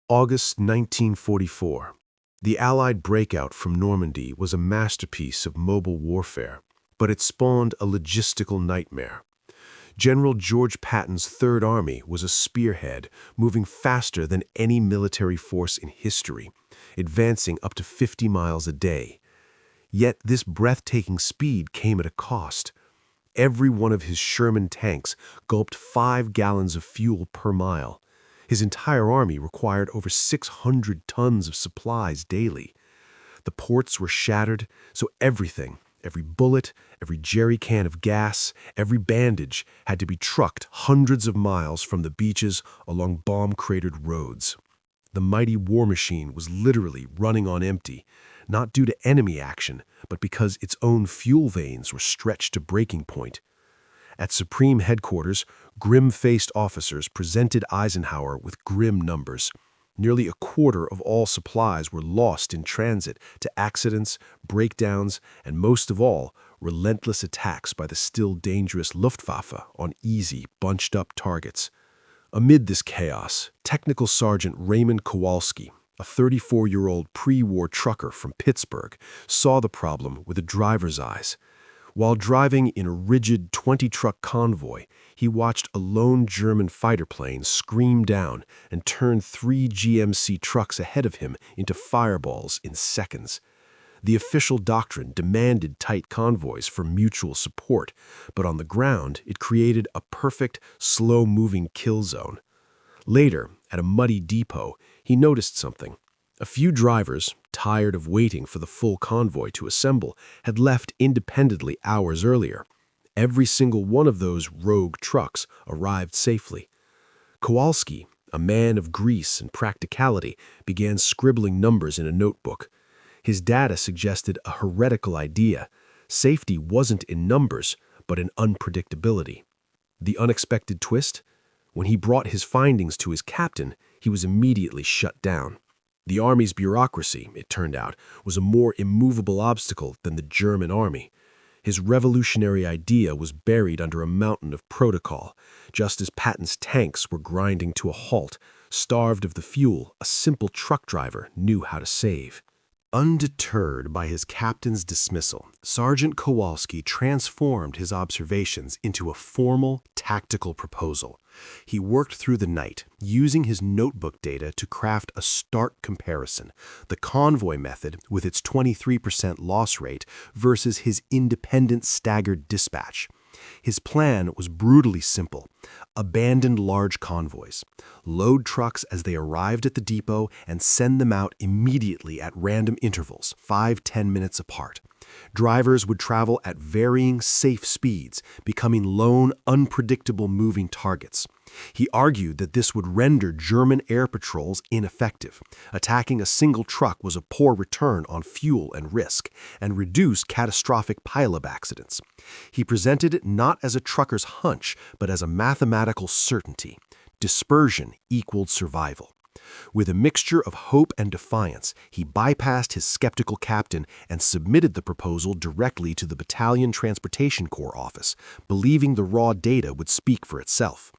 August 1944. The Allied breakout from Normandy was a masterpiece of mobile warfare, but it spawned a logistical nightmare. General George Patton's Third Army was a spearhead, moving faster than any military force in history, advancing up to 50 miles a day. Yet this breathtaking speed came at a cost. Every one of his Sherman tanks gulped 5 gallons of fuel per mile. His entire army required over 600 tons of supplies daily. The ports were shattered, so everything, every bullet, every jerry can of gas, every bandage had to be trucked hundreds of miles from the beaches along bomb-cratered roads. The mighty war machine was literally running on empty, not due to enemy action, but because its own fuel veins were stretched to breaking point. At Supreme Headquarters, grim-faced officers presented Eisenhower with grim numbers. Nearly a quarter of all supplies were lost in transit to accidents, breakdowns, and most of all, relentless attacks by the still dangerous Luftwaffe on easy, bunched-up targets. Amid this chaos, Technical Sergeant Raymond Kowalski, a 34-year-old pre-war trucker from Pittsburgh, saw the problem with a driver's eyes. While driving in a rigid 20-truck convoy, he watched a lone German fighter plane scream down and turn 3 GMC trucks ahead of him into fireballs in seconds. The official doctrine demanded tight convoys for mutual support, but on the ground it created a perfect, slow-moving kill zone. Later, at a muddy depot, he noticed something. A few drivers, tired of waiting for the full convoy to assemble, had left independently hours earlier. Every single one of those rogue trucks arrived safely. Kowalski, a man of grease and practicality, began scribbling numbers in a notebook. His data suggested a heretical idea. Safety wasn't in numbers, but in unpredictability. The unexpected twist? When he brought his findings to his captain, he was immediately shut down. The Army's bureaucracy, it turned out, was a more immovable obstacle than the German Army. His revolutionary idea was buried under a mountain of protocol. Just as Patton's tanks were grinding to a halt, starved of the fuel a simple truck driver knew how to save. Undeterred by his captain's dismissal, Sergeant Kowalski transformed his observations into a formal, tactical proposal. He worked through the night, using his notebook data to craft a stark comparison, the convoy method with its 23% loss rate versus his independent staggered dispatch. His plan was brutally simple. Abandon large convoys, load trucks as they arrived at the depot, and send them out immediately at random intervals, 5–10 minutes apart. Drivers would travel at varying safe speeds, becoming lone, unpredictable moving targets. He argued that this would render German air patrols ineffective. Attacking a single truck was a poor return on fuel and risk, and reduce catastrophic pileup accidents. He presented it not as a trucker's hunch, but as a mathematical certainty. Dispersion equaled survival. With a mixture of hope and defiance, he bypassed his skeptical captain and submitted the proposal directly to the Battalion Transportation Corps office, believing the raw data would speak for itself.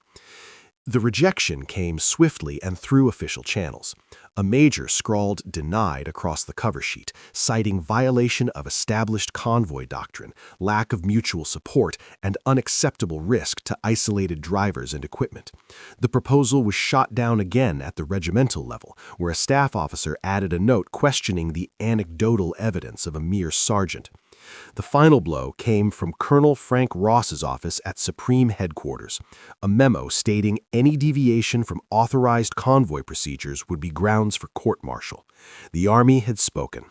The rejection came swiftly and through official channels. A major scrawled "denied" across the cover sheet, citing violation of established convoy doctrine, lack of mutual support, and unacceptable risk to isolated drivers and equipment. The proposal was shot down again at the regimental level, where a staff officer added a note questioning the anecdotal evidence of a mere sergeant. The final blow came from Colonel Frank Ross's office at Supreme Headquarters, a memo stating any deviation from authorized convoy procedures would be grounds for court-martial. The Army had spoken.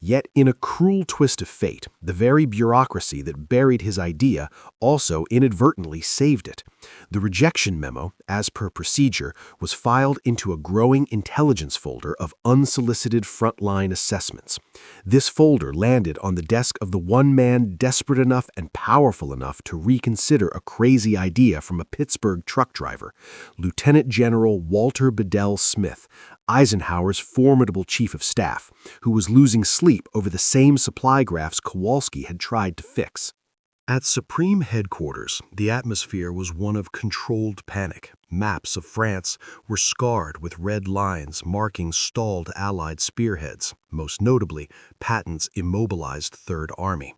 Yet, in a cruel twist of fate, the very bureaucracy that buried his idea also inadvertently saved it. The rejection memo, as per procedure, was filed into a growing intelligence folder of unsolicited frontline assessments. This folder landed on the desk of the one man desperate enough and powerful enough to reconsider a crazy idea from a Pittsburgh truck driver, Lieutenant General Walter Bedell Smith, Eisenhower's formidable chief of staff, who was losing sleep over the same supply graphs Kowalski had tried to fix. At Supreme Headquarters, the atmosphere was one of controlled panic. Maps of France were scarred with red lines marking stalled Allied spearheads, most notably Patton's immobilized Third Army.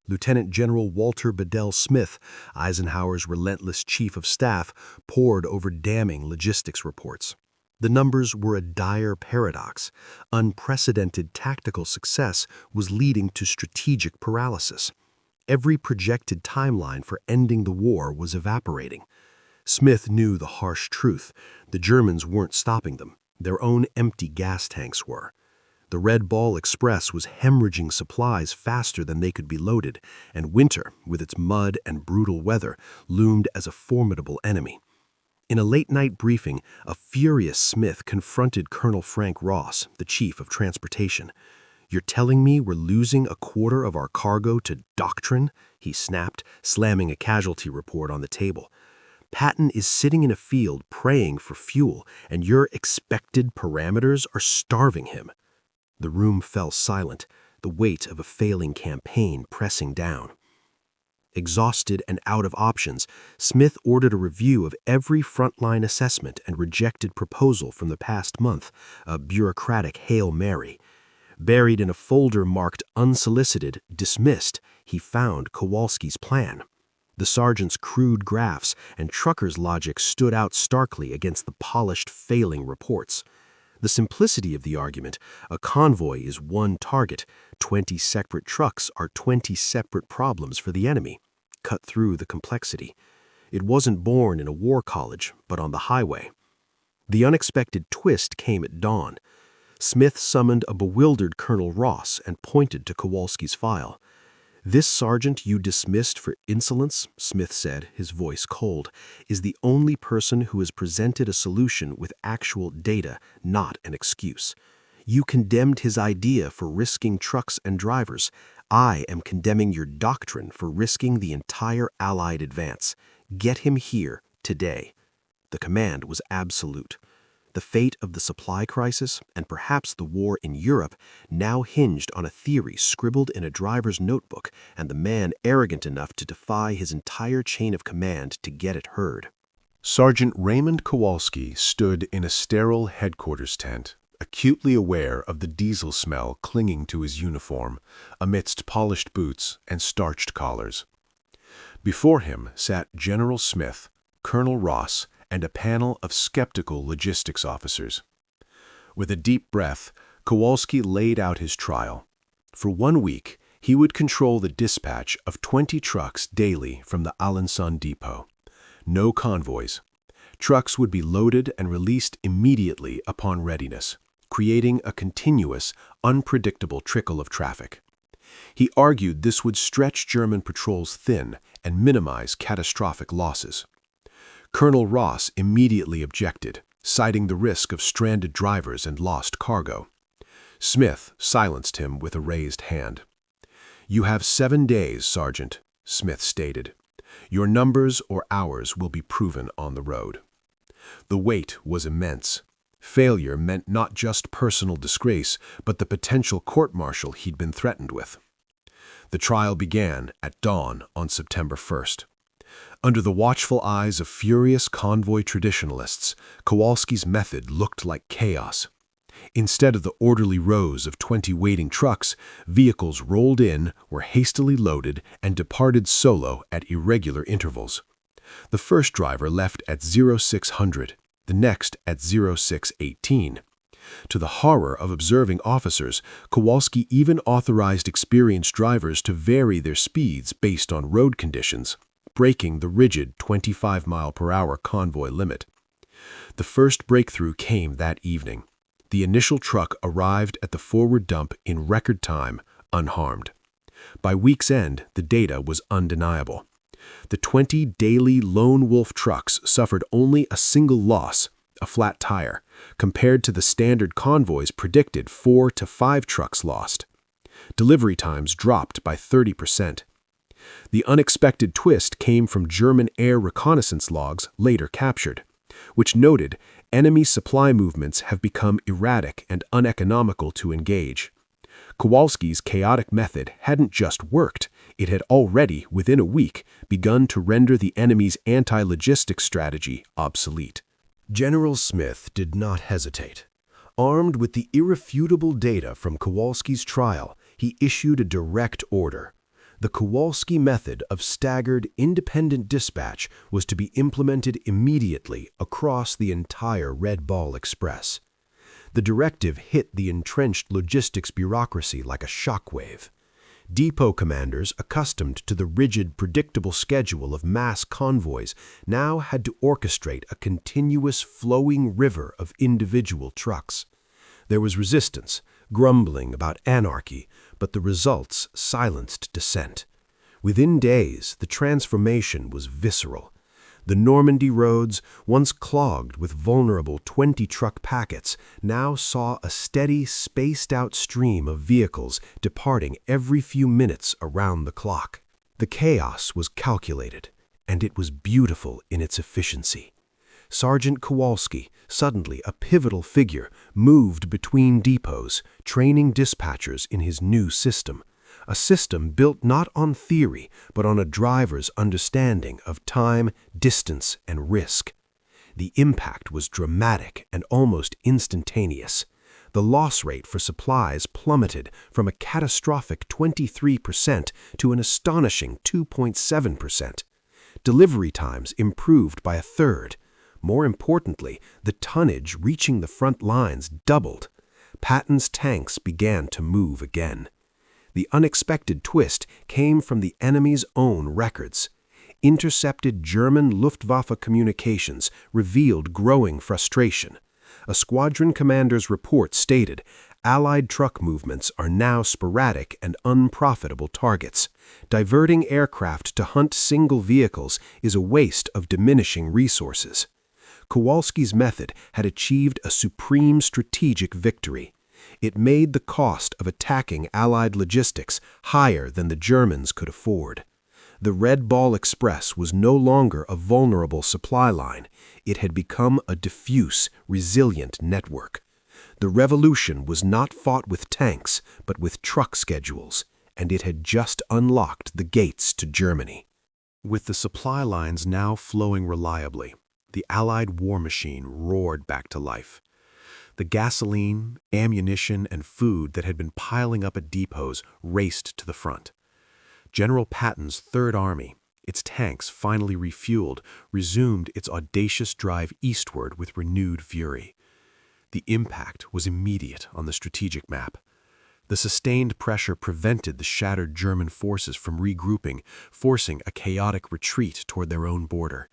Lieutenant General Walter Bedell Smith, Eisenhower's relentless chief of staff, pored over damning logistics reports. The numbers were a dire paradox. Unprecedented tactical success was leading to strategic paralysis. Every projected timeline for ending the war was evaporating. Smith knew the harsh truth. The Germans weren't stopping them. Their own empty gas tanks were. The Red Ball Express was hemorrhaging supplies faster than they could be loaded, and winter, with its mud and brutal weather, loomed as a formidable enemy. In a late-night briefing, a furious Smith confronted Colonel Frank Ross, the chief of transportation. "You're telling me we're losing a quarter of our cargo to doctrine?" he snapped, slamming a casualty report on the table. "Patton is sitting in a field praying for fuel, and your expected parameters are starving him." The room fell silent, the weight of a failing campaign pressing down. Exhausted and out of options, Smith ordered a review of every frontline assessment and rejected proposal from the past month, a bureaucratic Hail Mary. Buried in a folder marked unsolicited, dismissed, he found Kowalski's plan. The sergeant's crude graphs and trucker's logic stood out starkly against the polished, failing reports. The simplicity of the argument, a convoy is one target, 20 separate trucks are 20 separate problems for the enemy, cut through the complexity. It wasn't born in a war college, but on the highway. The unexpected twist came at dawn. Smith summoned a bewildered Colonel Ross and pointed to Kowalski's file. "This sergeant you dismissed for insolence," Smith said, his voice cold, "is the only person who has presented a solution with actual data, not an excuse. You condemned his idea for risking trucks and drivers. I am condemning your doctrine for risking the entire Allied advance. Get him here today." The command was absolute. The fate of the supply crisis, and perhaps the war in Europe, now hinged on a theory scribbled in a driver's notebook and the man arrogant enough to defy his entire chain of command to get it heard. Sergeant Raymond Kowalski stood in a sterile headquarters tent, acutely aware of the diesel smell clinging to his uniform, amidst polished boots and starched collars. Before him sat General Smith, Colonel Ross, and a panel of skeptical logistics officers. With a deep breath, Kowalski laid out his trial. For 1 week, he would control the dispatch of 20 trucks daily from the Alençon depot. No convoys. Trucks would be loaded and released immediately upon readiness, creating a continuous, unpredictable trickle of traffic. He argued this would stretch German patrols thin and minimize catastrophic losses. Colonel Ross immediately objected, citing the risk of stranded drivers and lost cargo. Smith silenced him with a raised hand. "You have 7 days, Sergeant," Smith stated. "Your numbers or ours will be proven on the road." The weight was immense. Failure meant not just personal disgrace, but the potential court-martial he'd been threatened with. The trial began at dawn on September 1st. Under the watchful eyes of furious convoy traditionalists, Kowalski's method looked like chaos. Instead of the orderly rows of 20 waiting trucks, vehicles rolled in, were hastily loaded, and departed solo at irregular intervals. The first driver left at 0600, the next at 0618. To the horror of observing officers, Kowalski even authorized experienced drivers to vary their speeds based on road conditions, breaking the rigid 25-mile-per-hour convoy limit. The first breakthrough came that evening. The initial truck arrived at the forward dump in record time, unharmed. By week's end, the data was undeniable. The 20 daily lone wolf trucks suffered only a single loss, a flat tire, compared to the standard convoys predicted 4 to 5 trucks lost. Delivery times dropped by 30%. The unexpected twist came from German air reconnaissance logs later captured, which noted enemy supply movements have become erratic and uneconomical to engage. Kowalski's chaotic method hadn't just worked, It had already, within a week, begun to render the enemy's anti-logistics strategy obsolete. General Smith did not hesitate. Armed with the irrefutable data from Kowalski's trial, he issued a direct order. The Kowalski method of staggered, independent dispatch was to be implemented immediately across the entire Red Ball Express. The directive hit the entrenched logistics bureaucracy like a shockwave. Depot commanders, accustomed to the rigid, predictable schedule of mass convoys, now had to orchestrate a continuous, flowing river of individual trucks. There was resistance, grumbling about anarchy, but the results silenced dissent. Within days, the transformation was visceral. The Normandy roads, once clogged with vulnerable 20-truck packets, now saw a steady, spaced-out stream of vehicles departing every few minutes around the clock. The chaos was calculated, and it was beautiful in its efficiency. Sergeant Kowalski, suddenly a pivotal figure, moved between depots, training dispatchers in his new system. A system built not on theory, but on a driver's understanding of time, distance, and risk. The impact was dramatic and almost instantaneous. The loss rate for supplies plummeted from a catastrophic 23% to an astonishing 2.7%. Delivery times improved by a third. More importantly, the tonnage reaching the front lines doubled. Patton's tanks began to move again. The unexpected twist came from the enemy's own records. Intercepted German Luftwaffe communications revealed growing frustration. A squadron commander's report stated, Allied truck movements are now sporadic and unprofitable targets. Diverting aircraft to hunt single vehicles is a waste of diminishing resources. Kowalski's method had achieved a supreme strategic victory. It made the cost of attacking Allied logistics higher than the Germans could afford. The Red Ball Express was no longer a vulnerable supply line. It had become a diffuse, resilient network. The revolution was not fought with tanks, but with truck schedules, and it had just unlocked the gates to Germany. With the supply lines now flowing reliably, the Allied war machine roared back to life. The gasoline, ammunition, and food that had been piling up at depots raced to the front. General Patton's Third Army, its tanks finally refueled, resumed its audacious drive eastward with renewed fury. The impact was immediate on the strategic map. The sustained pressure prevented the shattered German forces from regrouping, forcing a chaotic retreat toward their own border.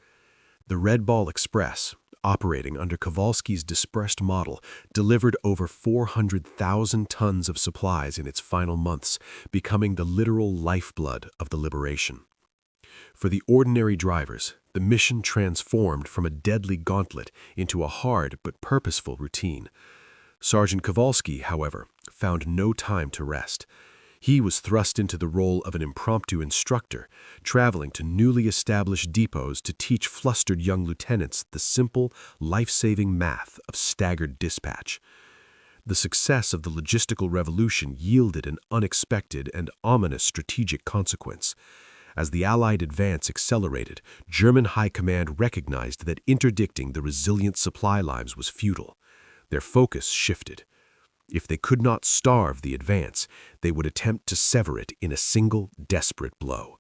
The Red Ball Express, operating under Kowalski's dispersed model, delivered over 400,000 tons of supplies in its final months, becoming the literal lifeblood of the liberation. For the ordinary drivers, the mission transformed from a deadly gauntlet into a hard but purposeful routine. Sergeant Kowalski, however, found no time to rest. He was thrust into the role of an impromptu instructor, traveling to newly established depots to teach flustered young lieutenants the simple, life-saving math of staggered dispatch. The success of the logistical revolution yielded an unexpected and ominous strategic consequence. As the Allied advance accelerated, German high command recognized that interdicting the resilient supply lines was futile. Their focus shifted. If they could not starve the advance, they would attempt to sever it in a single, desperate blow.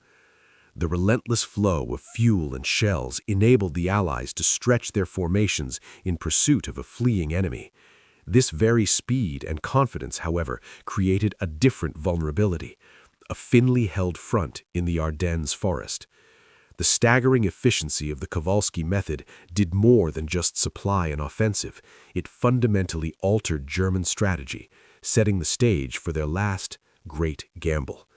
The relentless flow of fuel and shells enabled the Allies to stretch their formations in pursuit of a fleeing enemy. This very speed and confidence, however, created a different vulnerability, a thinly held front in the Ardennes forest. The staggering efficiency of the Kowalski method did more than just supply an offensive. It fundamentally altered German strategy, setting the stage for their last great gamble.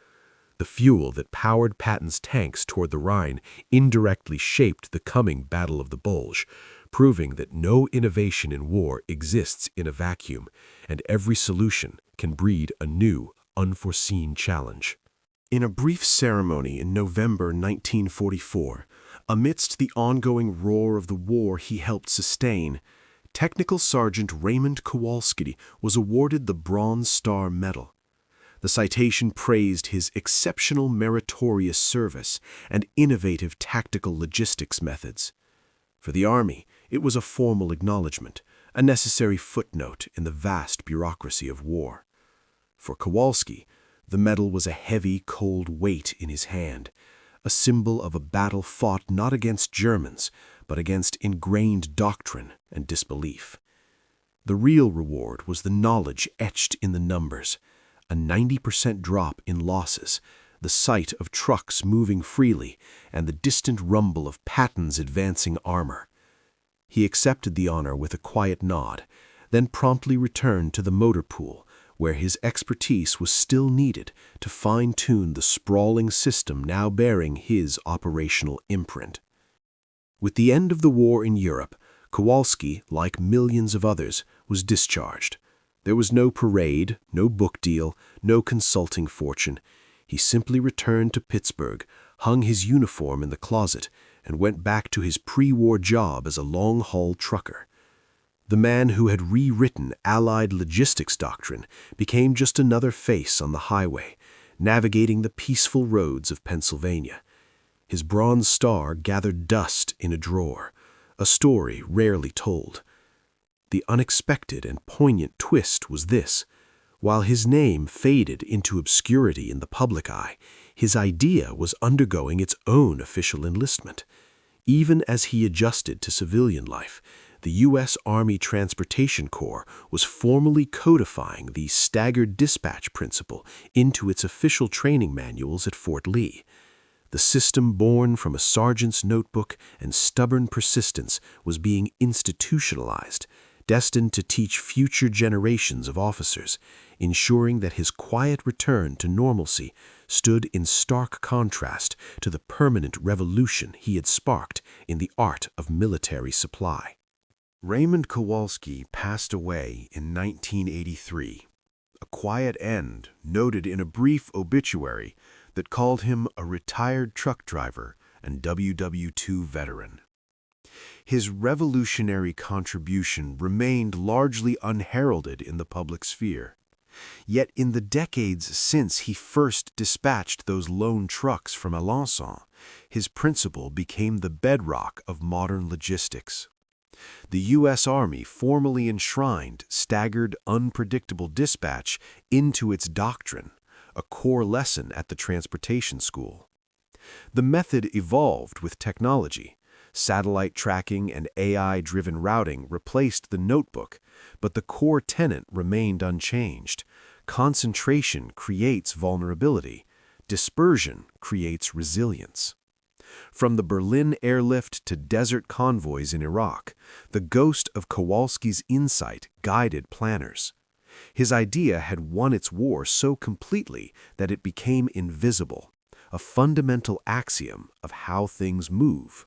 The fuel that powered Patton's tanks toward the Rhine indirectly shaped the coming Battle of the Bulge, proving that no innovation in war exists in a vacuum, and every solution can breed a new, unforeseen challenge. In a brief ceremony in November 1944, amidst the ongoing roar of the war he helped sustain, Technical Sergeant Raymond Kowalski was awarded the Bronze Star Medal. The citation praised his exceptional meritorious service and innovative tactical logistics methods. For the Army, it was a formal acknowledgement, a necessary footnote in the vast bureaucracy of war. For Kowalski, the medal was a heavy, cold weight in his hand, a symbol of a battle fought not against Germans, but against ingrained doctrine and disbelief. The real reward was the knowledge etched in the numbers, a 90% drop in losses, the sight of trucks moving freely, and the distant rumble of Patton's advancing armor. He accepted the honor with a quiet nod, then promptly returned to the motor pool, where his expertise was still needed to fine-tune the sprawling system now bearing his operational imprint. With the end of the war in Europe, Kowalski, like millions of others, was discharged. There was no parade, no book deal, no consulting fortune. He simply returned to Pittsburgh, hung his uniform in the closet, and went back to his pre-war job as a long-haul trucker. The man who had rewritten Allied logistics doctrine became just another face on the highway, navigating the peaceful roads of Pennsylvania. His Bronze Star gathered dust in a drawer, a story rarely told. The unexpected and poignant twist was this: while his name faded into obscurity in the public eye, his idea was undergoing its own official enlistment. Even as he adjusted to civilian life, the U.S. Army Transportation Corps was formally codifying the staggered dispatch principle into its official training manuals at Fort Lee. The system born from a sergeant's notebook and stubborn persistence was being institutionalized, destined to teach future generations of officers, ensuring that his quiet return to normalcy stood in stark contrast to the permanent revolution he had sparked in the art of military supply. Raymond Kowalski passed away in 1983, a quiet end noted in a brief obituary that called him a retired truck driver and WW2 veteran. His revolutionary contribution remained largely unheralded in the public sphere. Yet in the decades since he first dispatched those lone trucks from Alençon, his principle became the bedrock of modern logistics. The U.S. Army formally enshrined staggered, unpredictable dispatch into its doctrine, a core lesson at the transportation school. The method evolved with technology. Satellite tracking and AI-driven routing replaced the notebook, but the core tenet remained unchanged. Concentration creates vulnerability. Dispersion creates resilience. From the Berlin airlift to desert convoys in Iraq, the ghost of Kowalski's insight guided planners. His idea had won its war so completely that it became invisible, a fundamental axiom of how things move.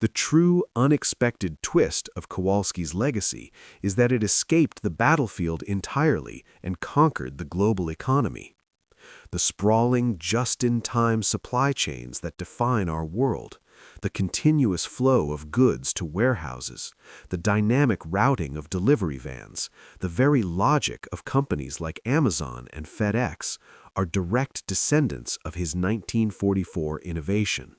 The true, unexpected twist of Kowalski's legacy is that it escaped the battlefield entirely and conquered the global economy. The sprawling, just-in-time supply chains that define our world, the continuous flow of goods to warehouses, the dynamic routing of delivery vans, the very logic of companies like Amazon and FedEx are direct descendants of his 1944 innovation.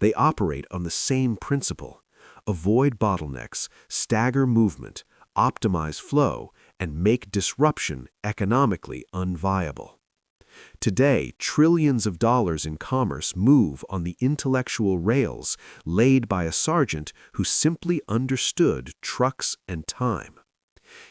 They operate on the same principle: avoid bottlenecks, stagger movement, optimize flow, and make disruption economically unviable. Today, trillions of dollars in commerce move on the intellectual rails laid by a sergeant who simply understood trucks and time.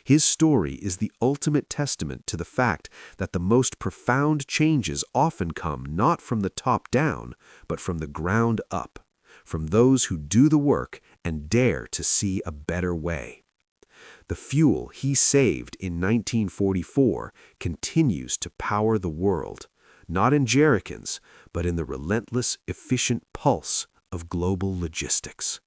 His story is the ultimate testament to the fact that the most profound changes often come not from the top down, but from the ground up, from those who do the work and dare to see a better way. The fuel he saved in 1944 continues to power the world, not in jerrycans, but in the relentless, efficient pulse of global logistics.